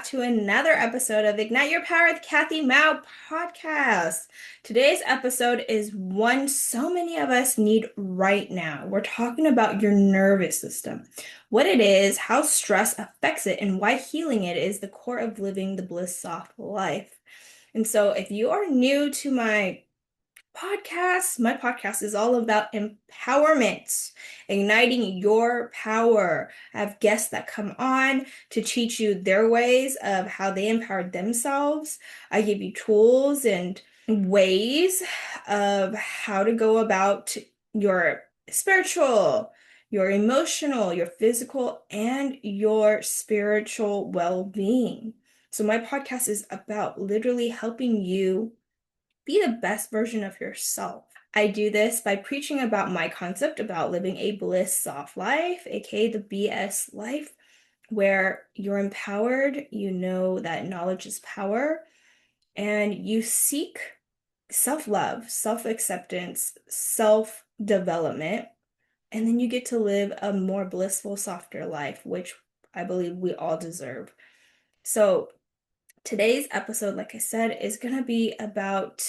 back to another episode of Ignite Your Power with Kathy Mao podcast. Today's episode is one so many of us need right now. We're talking about your nervous system, what it is, how stress affects it, and why healing it is the core of living the Bliss Soft Life. And so if you are new to my podcast is all about empowerment, igniting your power. I have guests that come on to teach you their ways of how they empowered themselves. I give you tools and ways of how to go about your spiritual, your emotional, your physical, and your spiritual well-being. So my podcast is about literally helping you be the best version of yourself. I do this by preaching about my concept about living a bliss soft life, aka the BS life, where you're empowered, you know that knowledge is power, and you seek self-love, self-acceptance, self-development, and then you get to live a more blissful, softer life, which I believe we all deserve. So today's episode, like I said, is going to be about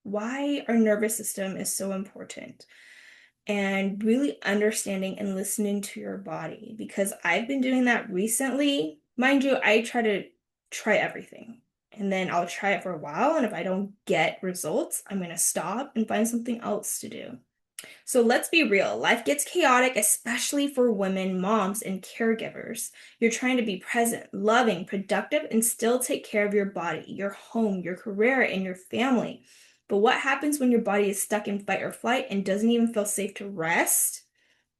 why our nervous system is so important and really understanding and listening to your body, because I've been doing that recently. Mind you, I try everything and then I'll try it for a while, and if I don't get results, I'm going to stop and find something else to do. So let's be real. Life gets chaotic, especially for women, moms, and caregivers. You're trying to be present, loving, productive, and still take care of your body, your home, your career, and your family. But what happens when your body is stuck in fight or flight and doesn't even feel safe to rest?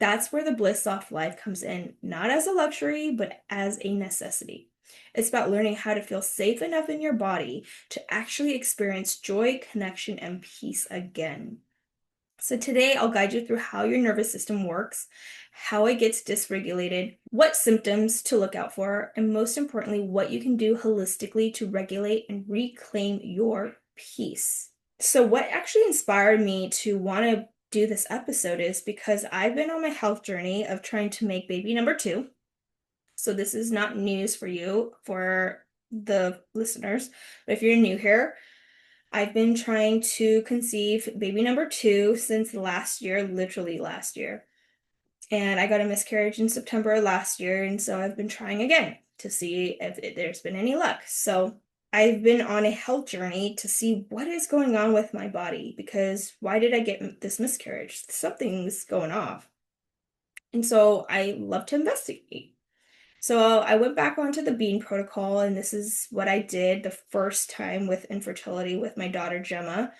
That's where the Bliss Soft Life comes in, not as a luxury, but as a necessity. It's about learning how to feel safe enough in your body to actually experience joy, connection, and peace again. So today I'll guide you through how your nervous system works, how it gets dysregulated, what symptoms to look out for, and most importantly, what you can do holistically to regulate and reclaim your peace. So what actually inspired me to want to do this episode is because I've been on my health journey of trying to make baby number 2. So this is not news for you, for the listeners, but if you're new here, I've been trying to conceive baby number 2 since last year, literally last year. And I got a miscarriage in September last year, and so I've been trying again to see if there's been any luck. So I've been on a health journey to see what is going on with my body, because why did I get this miscarriage? Something's going off. And so I love to investigate. So I went back onto the bean protocol, and this is what I did the first time with infertility with my daughter Gemma.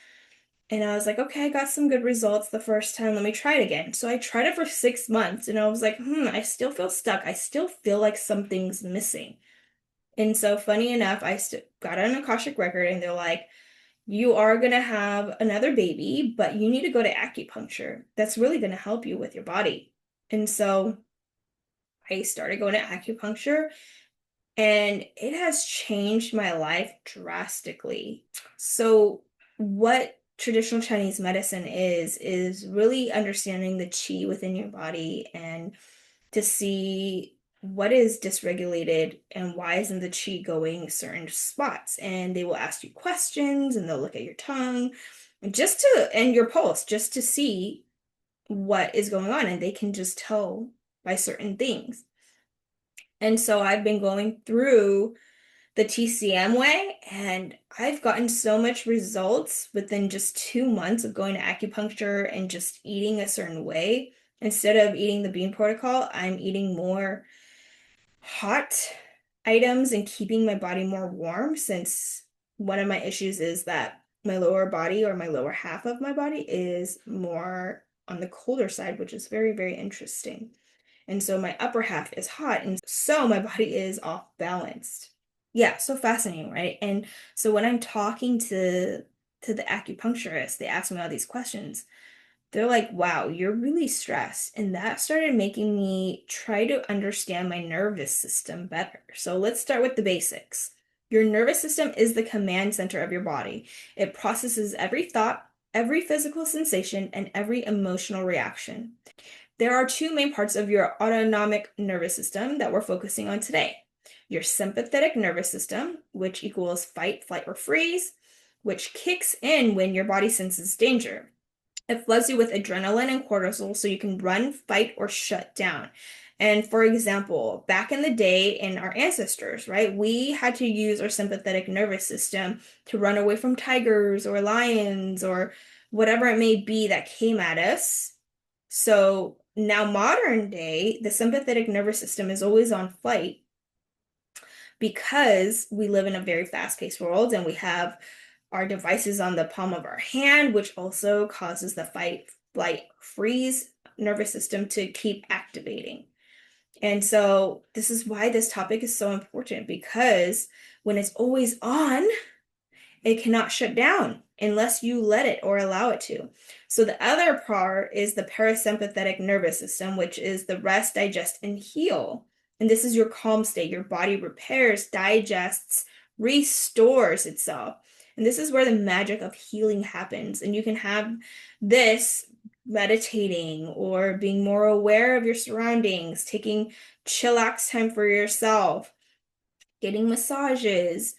And I was like, okay, I got some good results the first time. Let me try it again. So I tried it for 6 months, and I was like, I still feel stuck. I still feel like something's missing. And so funny enough, I got an Akashic record, and they're like, you are going to have another baby, but you need to go to acupuncture. That's really going to help you with your body. And so I started going to acupuncture, and it has changed my life drastically. So what traditional Chinese medicine is really understanding the qi within your body and to see what is dysregulated and why isn't the qi going certain spots. And they will ask you questions, and they'll look at your tongue and your pulse, just to see what is going on, and they can just tell by certain things. And so I've been going through the TCM way, and I've gotten so much results within just 2 months of going to acupuncture and just eating a certain way. Instead of eating the bean protocol, I'm eating more hot items and keeping my body more warm, since one of my issues is that my lower body, or my lower half of my body, is more on the colder side, which is very, very interesting. And so my upper half is hot, and so my body is off balanced. Yeah, so fascinating, right? And so when I'm talking to the acupuncturist, they ask me all these questions. They're like, wow, you're really stressed. And that started making me try to understand my nervous system better. So let's start with the basics. Your nervous system is the command center of your body. It processes every thought, every physical sensation, and every emotional reaction. There are two main parts of your autonomic nervous system that we're focusing on today: your sympathetic nervous system, which equals fight, flight, or freeze, which kicks in when your body senses danger. It floods you with adrenaline and cortisol so you can run, fight, or shut down. And for example, back in the day in our ancestors, right, we had to use our sympathetic nervous system to run away from tigers or lions or whatever it may be that came at us. So now, modern day, the sympathetic nervous system is always on flight because we live in a very fast-paced world and we have our devices on the palm of our hand, which also causes the fight, flight, freeze nervous system to keep activating. And so this is why this topic is so important, because when it's always on, it cannot shut down unless you let it or allow it to. So the other part is the parasympathetic nervous system, which is the rest, digest, and heal. And this is your calm state. Your body repairs, digests, restores itself. And this is where the magic of healing happens. And you can have this meditating or being more aware of your surroundings, taking chillax time for yourself, getting massages.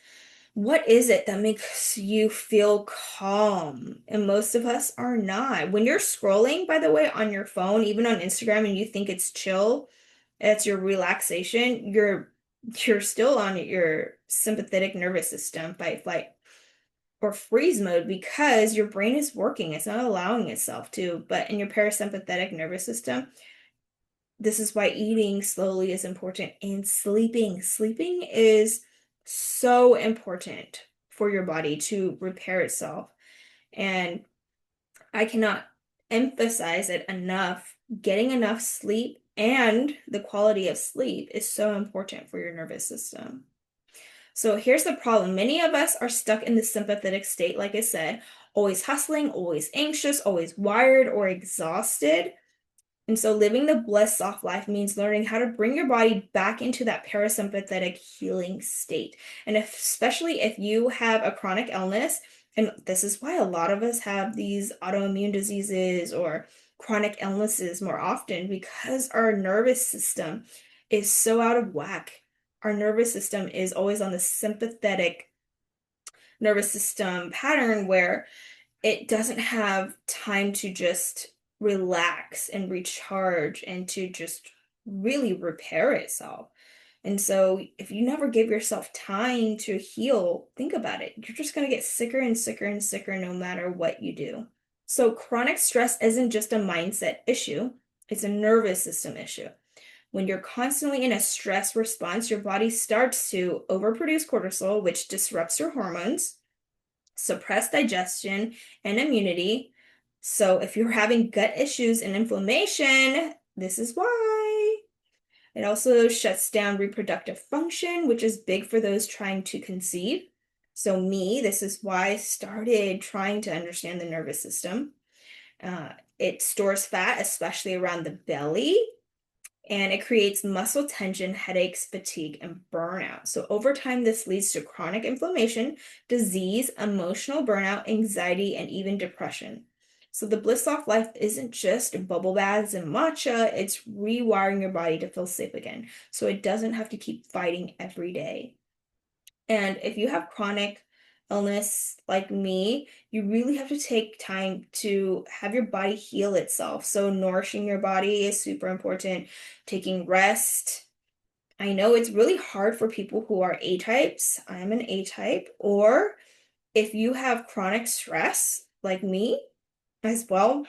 What is it that makes you feel calm? And most of us are not. When you're scrolling, by the way, on your phone, even on Instagram, and you think it's chill, it's your relaxation, you're still on your sympathetic nervous system, fight, flight, or freeze mode, because your brain is working. It's not allowing itself to. But in your parasympathetic nervous system, this is why eating slowly is important, and sleeping. Sleeping is so important for your body to repair itself. And I cannot emphasize it enough. Getting enough sleep and the quality of sleep is so important for your nervous system. So here's the problem. Many of us are stuck in the sympathetic state, like I said, always hustling, always anxious, always wired or exhausted. And so living the Bliss Soft Life means learning how to bring your body back into that parasympathetic healing state. And especially if you have a chronic illness, and this is why a lot of us have these autoimmune diseases or chronic illnesses more often, because our nervous system is so out of whack. Our nervous system is always on the sympathetic nervous system pattern where it doesn't have time to just relax and recharge and to just really repair itself. And so if you never give yourself time to heal, think about it. You're just going to get sicker and sicker and sicker no matter what you do. So chronic stress isn't just a mindset issue, it's a nervous system issue. When you're constantly in a stress response, your body starts to overproduce cortisol, which disrupts your hormones, suppress digestion and immunity. So if you're having gut issues and inflammation, this is why. It also shuts down reproductive function, which is big for those trying to conceive. So this is why I started trying to understand the nervous system. It stores fat, especially around the belly, and it creates muscle tension, headaches, fatigue, and burnout. So over time, this leads to chronic inflammation, disease, emotional burnout, anxiety, and even depression. So the Bliss Soft Life isn't just bubble baths and matcha, it's rewiring your body to feel safe again. So it doesn't have to keep fighting every day. And if you have chronic illness like me, you really have to take time to have your body heal itself. So nourishing your body is super important. Taking rest. I know it's really hard for people who are A-types. I'm an A-type. Or if you have chronic stress like me as well,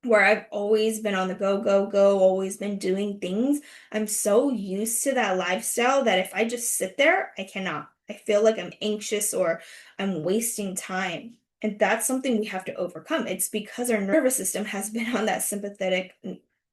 where I've always been on the go, go, go, always been doing things. I'm so used to that lifestyle that if I just sit there, I cannot. I feel like I'm anxious or I'm wasting time. And that's something we have to overcome. It's because our nervous system has been on that sympathetic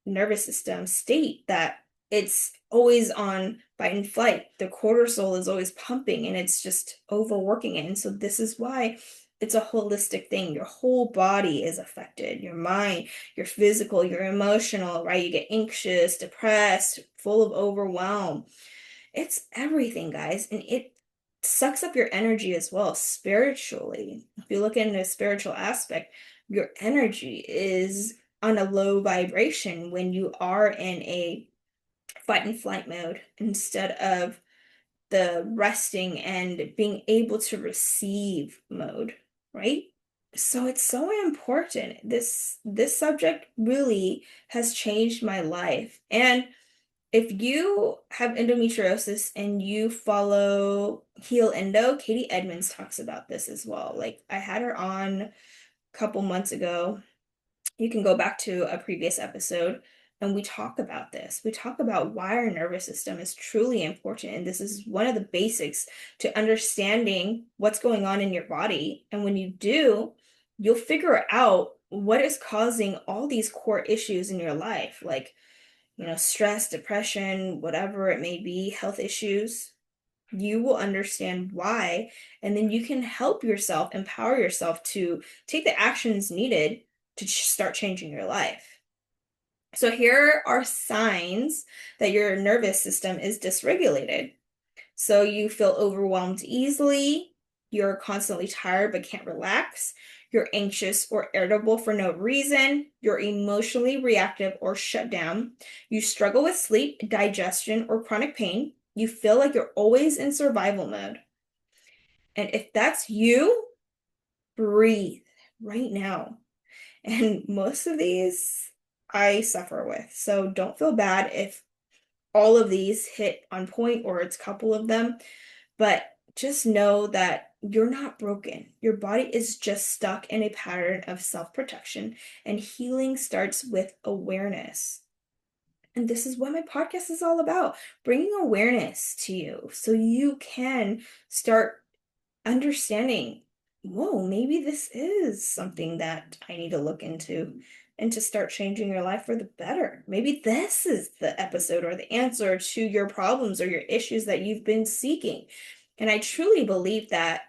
nervous system state that it's always on fight and flight. The cortisol is always pumping and it's just overworking it. And so this is why it's a holistic thing. Your whole body is affected. Your mind, your physical, your emotional, right? You get anxious, depressed, full of overwhelm. It's everything, guys. And it sucks up your energy as well, spiritually. If you look into a spiritual aspect, your energy is on a low vibration when you are in a fight and flight mode instead of the resting and being able to receive mode, right? So it's so important. This subject really has changed my life. And if you have endometriosis and you follow Heal Endo, Katie Edmonds talks about this as well. Like I had her on a couple months ago. You can go back to a previous episode and we talk about this. We talk about why our nervous system is truly important. And this is one of the basics to understanding what's going on in your body. And when you do, you'll figure out what is causing all these core issues in your life, like, stress, depression, whatever it may be, health issues. You will understand why, and then you can help yourself, empower yourself to take the actions needed to start changing your life. So here are signs that your nervous system is dysregulated. So you feel overwhelmed easily, you're constantly tired but can't relax, you're anxious or irritable for no reason, you're emotionally reactive or shut down, you struggle with sleep, digestion, or chronic pain, you feel like you're always in survival mode. And if that's you, breathe right now. And most of these I suffer with. So don't feel bad if all of these hit on point or it's a couple of them, but just know that you're not broken. Your body is just stuck in a pattern of self-protection, and healing starts with awareness. And this is what my podcast is all about, bringing awareness to you so you can start understanding, whoa, maybe this is something that I need to look into and to start changing your life for the better. Maybe this is the episode or the answer to your problems or your issues that you've been seeking. And I truly believe that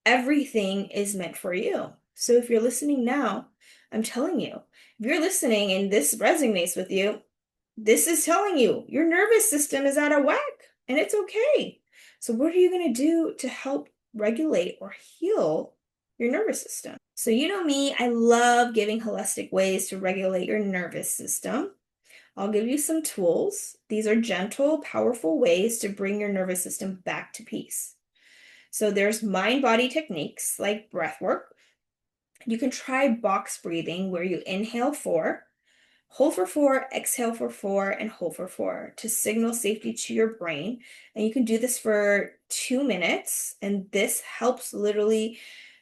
everything is meant for you. So if you're listening now, I'm telling you, if you're listening and this resonates with you, this is telling you your nervous system is out of whack and it's okay. So what are you going to do to help regulate or heal your nervous system? So you know me, I love giving holistic ways to regulate your nervous system. I'll give you some tools. These are gentle, powerful ways to bring your nervous system back to peace. So there's mind-body techniques like breathwork. You can try box breathing where you inhale 4, hold for 4, exhale for 4, and hold for 4 to signal safety to your brain. And you can do this for 2 minutes. And this helps literally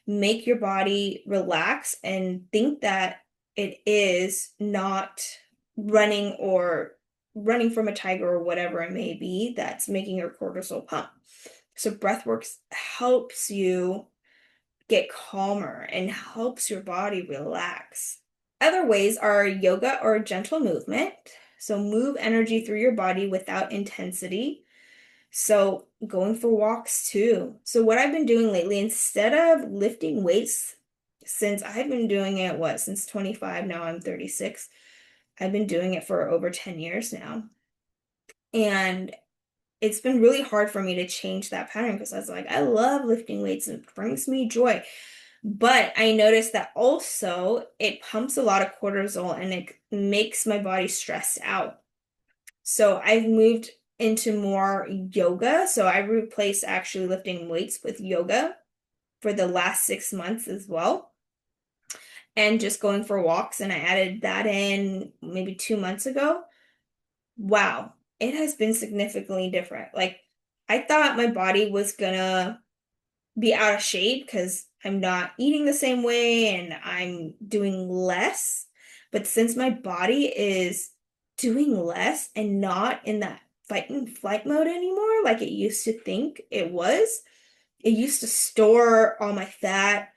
make your body relax and think that it is not running from a tiger or whatever it may be that's making your cortisol pump. So breathwork helps you get calmer and helps your body relax. Other ways are yoga or gentle movement. So move energy through your body without intensity. So going for walks too. So what I've been doing lately, instead of lifting weights, since I've been doing it, since 25, now I'm 36. I've been doing it for over 10 years now. And it's been really hard for me to change that pattern because I was like, I love lifting weights and it brings me joy. But I noticed that also it pumps a lot of cortisol and it makes my body stressed out. So I've moved into more yoga. So I replaced actually lifting weights with yoga for the last 6 months as well. And just going for walks. And I added that in maybe 2 months ago. Wow, it has been significantly different. Like I thought my body was gonna be out of shape because I'm not eating the same way and I'm doing less. But since my body is doing less and not in that fight and flight mode anymore, like it used to think it was, it used to store all my fat,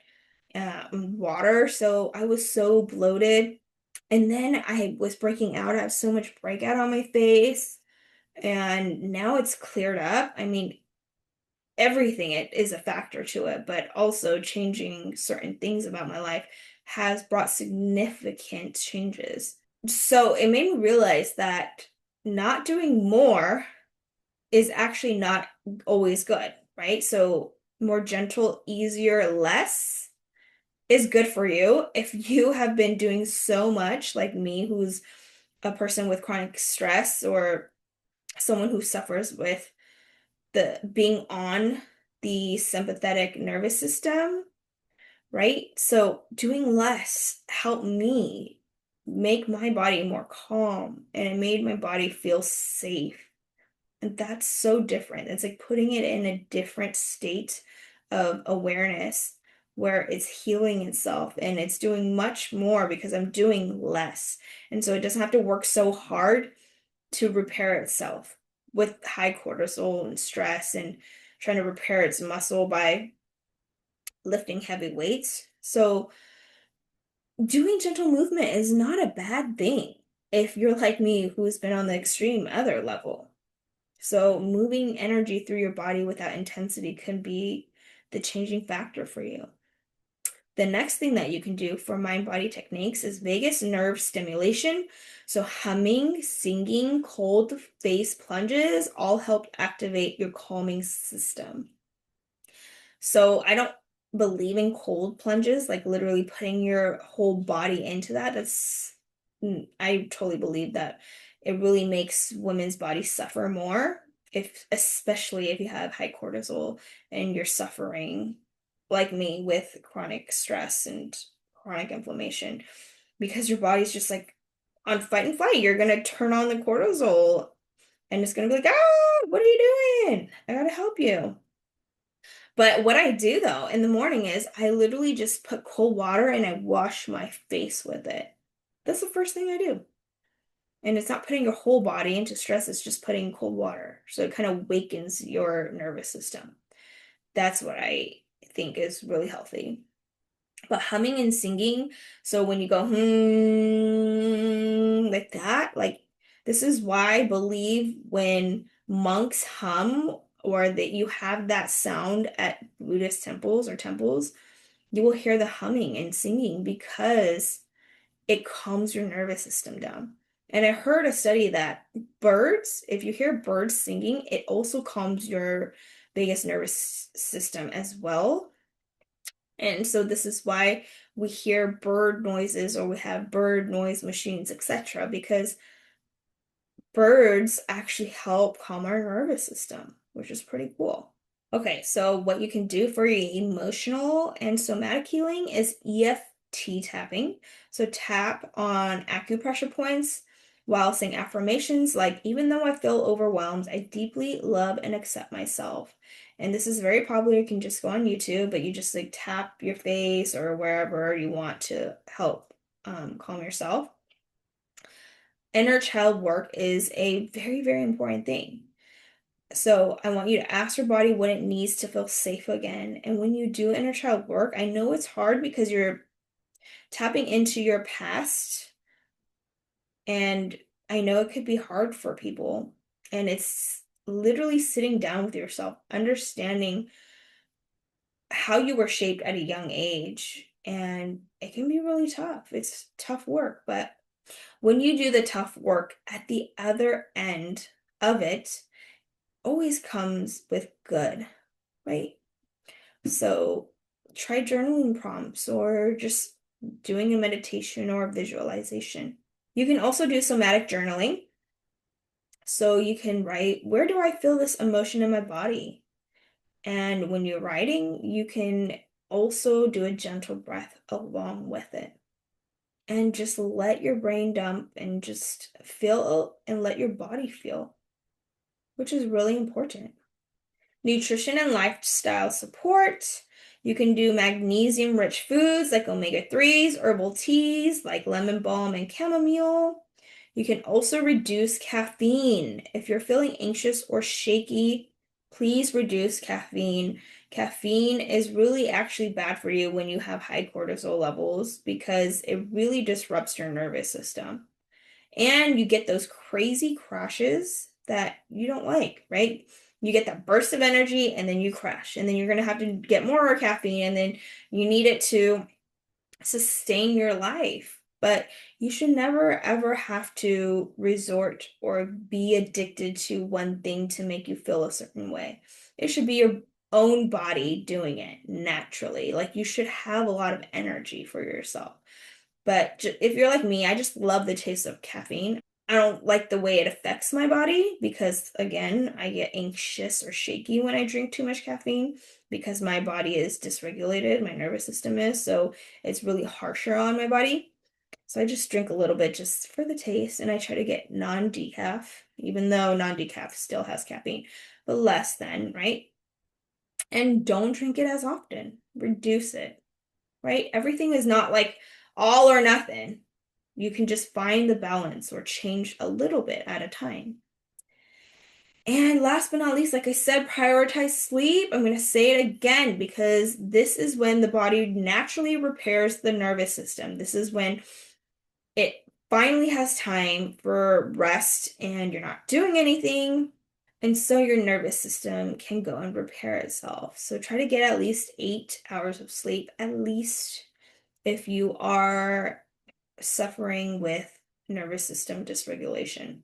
water. So I was so bloated. And then I was breaking out. I have so much breakout on my face. And now it's cleared up. I mean, everything it is a factor to it, but also changing certain things about my life has brought significant changes. So it made me realize that not doing more is actually not always good, right? So more gentle, easier, less is good for you. If you have been doing so much, like me, who's a person with chronic stress or someone who suffers with the being on the sympathetic nervous system, right? So doing less helped me make my body more calm, and it made my body feel safe. And that's so different. It's like putting it in a different state of awareness where it's healing itself and it's doing much more because I'm doing less. And so it doesn't have to work so hard to repair itself with high cortisol and stress and trying to repair its muscle by lifting heavy weights. So doing gentle movement is not a bad thing if you're like me, who's been on the extreme other level. So moving energy through your body without intensity can be the changing factor for you. The next thing that you can do for mind body techniques is vagus nerve stimulation. So humming, singing, cold face plunges all help activate your calming system. So I don't believe in cold plunges, like literally putting your whole body into that. I totally believe that it really makes women's bodies suffer more, especially if you have high cortisol and you're suffering, like me, with chronic stress and chronic inflammation, because your body's just like on fight and flight. You're gonna turn on the cortisol and it's gonna be like, ah, what are you doing? I gotta help you. But what I do though in the morning is I literally just put cold water and I wash my face with it. That's the first thing I do. And it's not putting your whole body into stress, it's just putting cold water. So it kind of wakens your nervous system. That's what I think is really healthy. But humming and singing, so when you go like that, like this is why I believe when monks hum or that you have that sound at Buddhist temples, you will hear the humming and singing because it calms your nervous system down. And I heard a study that birds, if you hear birds singing, it also calms your vagus nervous system as well. And so this is why we hear bird noises or we have bird noise machines, etc., because birds actually help calm our nervous system, which is pretty cool. Okay, so what you can do for your emotional and somatic healing is EFT tapping. So tap on acupressure points while saying affirmations like, even though I feel overwhelmed, I deeply love and accept myself. And this is very popular. You can just go on YouTube, but you just like tap your face or wherever you want to help calm yourself. Inner child work is a very, very important thing. So I want you to ask your body what it needs to feel safe again. And when you do inner child work, I know it's hard because you're tapping into your past. And I know it could be hard for people. And it's literally sitting down with yourself, understanding how you were shaped at a young age. And it can be really tough. It's tough work. But when you do the tough work at the other end of it, always comes with good, right? So try journaling prompts or just doing a meditation or a visualization. You can also do somatic journaling. So you can write, where do I feel this emotion in my body? And when you're writing, you can also do a gentle breath along with it. And just let your brain dump and just feel and let your body feel, which is really important. Nutrition and lifestyle support. You can do magnesium-rich foods like omega-3s, herbal teas like lemon balm and chamomile. You can also reduce caffeine. If you're feeling anxious or shaky, please reduce caffeine. Caffeine is really actually bad for you when you have high cortisol levels because it really disrupts your nervous system. And you get those crazy crashes that you don't like, right? You get that burst of energy and then you crash, and then you're going to have to get more caffeine, and then you need it to sustain your life. But you should never ever have to resort or be addicted to one thing to make you feel a certain way. It should be your own body doing it naturally. Like you should have a lot of energy for yourself. But if you're like me, I just love the taste of caffeine. I don't like the way it affects my body because, again, I get anxious or shaky when I drink too much caffeine because my body is dysregulated, my nervous system is, so it's really harsher on my body. So I just drink a little bit just for the taste, and I try to get non-decaf, even though non-decaf still has caffeine, but less than, right? And don't drink it as often. Reduce it, right? Everything is not like all or nothing. You can just find the balance or change a little bit at a time. And last but not least, like I said, prioritize sleep. I'm going to say it again because this is when the body naturally repairs the nervous system. This is when it finally has time for rest and you're not doing anything. And so your nervous system can go and repair itself. So try to get at least 8 hours of sleep, at least if you are suffering with nervous system dysregulation.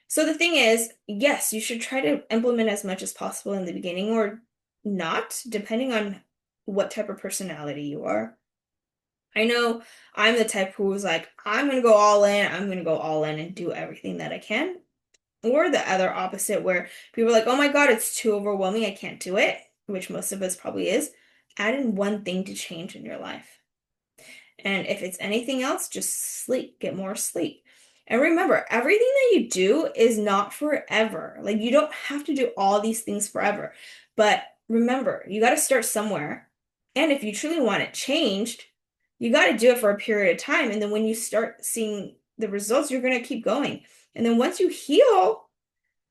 So the thing is, yes, you should try to implement as much as possible in the beginning or not, depending on what type of personality you are. I know I'm the type who's like, I'm going to go all in, I'm going to go all in and do everything that I can. Or the other opposite, where people are like, oh my God, it's too overwhelming, I can't do it, which most of us probably is. Add in one thing to change in your life. And if it's anything else, just sleep, get more sleep. And remember, everything that you do is not forever. Like, you don't have to do all these things forever. But remember, you got to start somewhere. And if you truly want it changed, you got to do it for a period of time. And then when you start seeing the results, you're going to keep going. And then once you heal,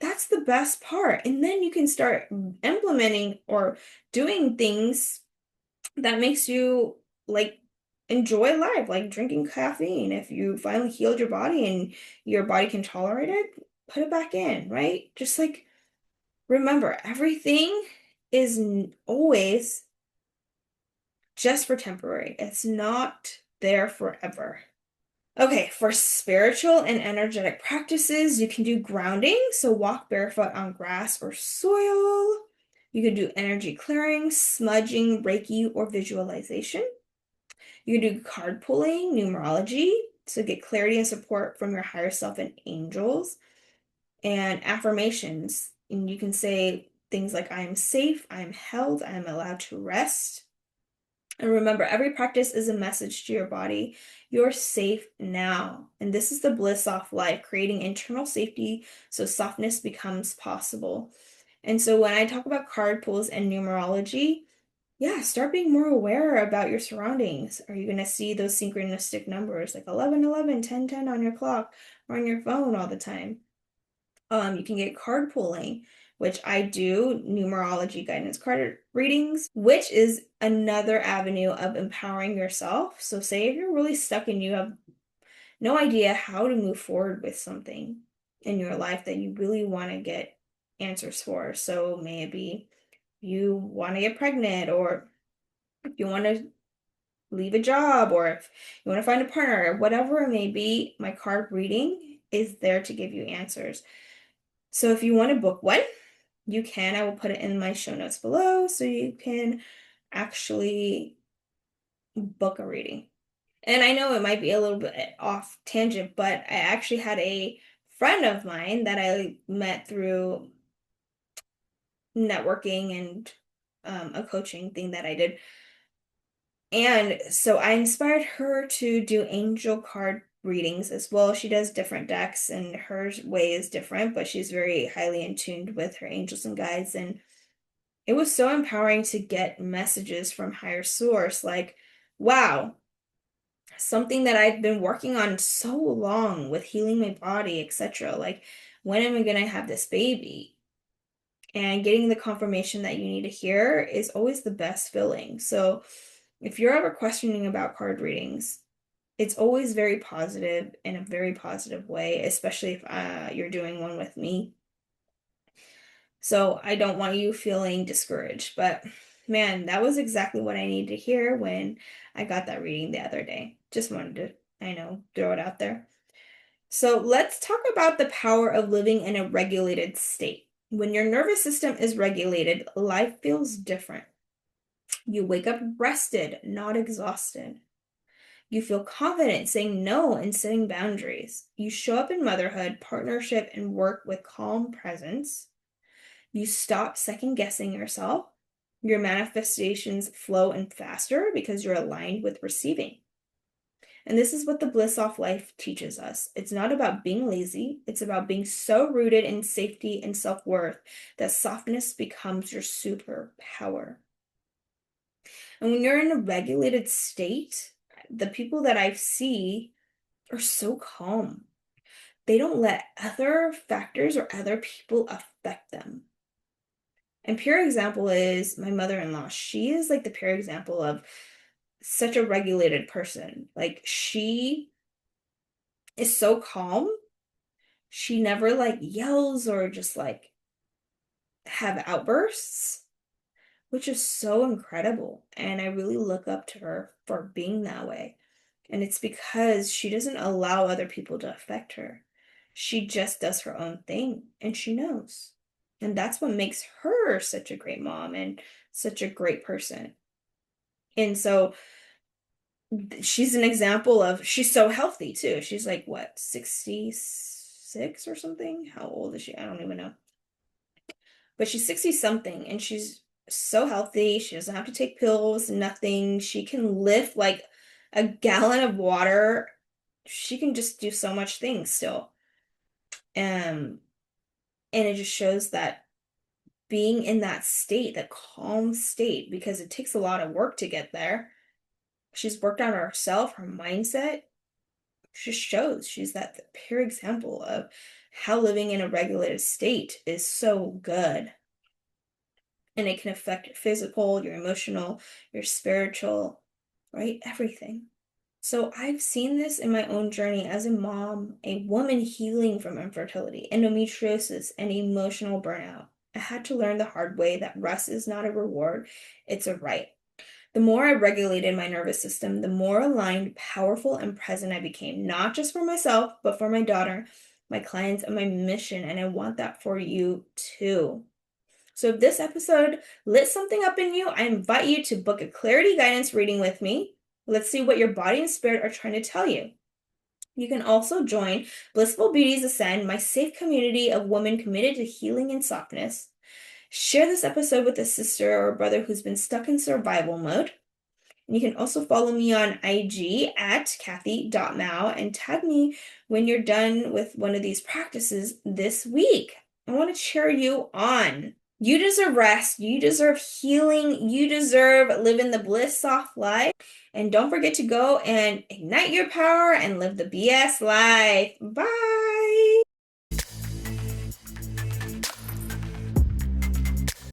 that's the best part. And then you can start implementing or doing things that makes you like enjoy life, like drinking caffeine. If you finally healed your body and your body can tolerate it, put it back in, right? Just like remember, everything is always just for temporary. It's not there forever. Okay, for spiritual and energetic practices, you can do grounding, so walk barefoot on grass or soil. You can do energy clearing, smudging, Reiki, or visualization. You can do card pulling, numerology, so get clarity and support from your higher self and angels, and affirmations. And you can say things like, I am safe, I am held, I am allowed to rest. And remember, every practice is a message to your body. You're safe now. And this is the Bliss Soft Life, creating internal safety so softness becomes possible. And so when I talk about card pulls and numerology, yeah, start being more aware about your surroundings. Are you going to see those synchronistic numbers like 1111, 1010 on your clock or on your phone all the time? You can get card pulling, which I do, numerology guidance card readings, which is another avenue of empowering yourself. So say if you're really stuck and you have no idea how to move forward with something in your life that you really want to get answers for. So maybe you want to get pregnant, or if you want to leave a job, or if you want to find a partner, whatever it may be, my card reading is there to give you answers. So if you want to book one, you can. I will put it in my show notes below so you can actually book a reading. And I know it might be a little bit off tangent, but I actually had a friend of mine that I met through networking and a coaching thing that I did. And so I inspired her to do angel card readings as well. She does different decks and her way is different, but she's very highly in tuned with her angels and guides. And it was so empowering to get messages from higher source like, wow, something that I've been working on so long with healing my body, etc. Like, when am I going to have this baby? And getting the confirmation that you need to hear is always the best feeling. So if you're ever questioning about card readings, it's always very positive in a very positive way, especially if you're doing one with me. So I don't want you feeling discouraged, but man, that was exactly what I needed to hear when I got that reading the other day. Just wanted to, I know, throw it out there. So let's talk about the power of living in a regulated state. When your nervous system is regulated, life feels different. You wake up rested, not exhausted. You feel confident saying no and setting boundaries. You show up in motherhood, partnership, and work with calm presence. You stop second guessing yourself. Your manifestations flow in faster because you're aligned with receiving. And this is what the Bliss Soft Life teaches us. It's not about being lazy. It's about being so rooted in safety and self-worth that softness becomes your superpower. And when you're in a regulated state, the people that I see are so calm. They don't let other factors or other people affect them. And pure example is my mother-in-law. She is like the pure example of such a regulated person. Like she is so calm. She never like yells or just like have outbursts, which is so incredible. And I really look up to her for being that way. And it's because she doesn't allow other people to affect her. She just does her own thing and she knows. And that's what makes her such a great mom and such a great person. And so she's an example of, she's so healthy too. She's like, what, 66 or something? How old is she? I don't even know. But she's 60 something and she's so healthy. She doesn't have to take pills, nothing. She can lift like a gallon of water. She can just do so much things still. And it just shows that being in that state, that calm state, because it takes a lot of work to get there. She's worked on herself, her mindset just shows she's that pure example of how living in a regulated state is so good. And it can affect your physical, your emotional, your spiritual, right? Everything. So I've seen this in my own journey as a mom, a woman healing from infertility, endometriosis, and emotional burnout. I had to learn the hard way that rest is not a reward, it's a right. The more I regulated my nervous system, the more aligned, powerful, and present I became, not just for myself, but for my daughter, my clients, and my mission. And I want that for you too. So if this episode lit something up in you, I invite you to book a clarity guidance reading with me. Let's see what your body and spirit are trying to tell you. You can also join Blissful Beauties Ascend, my safe community of women committed to healing and softness. Share this episode with a sister or a brother who's been stuck in survival mode. And you can also follow me on IG at Kathy.Mao and tag me when you're done with one of these practices this week. I want to cheer you on. You deserve rest. You deserve healing. You deserve living the Bliss Soft Life. And don't forget to go and ignite your power and live the BS life. Bye.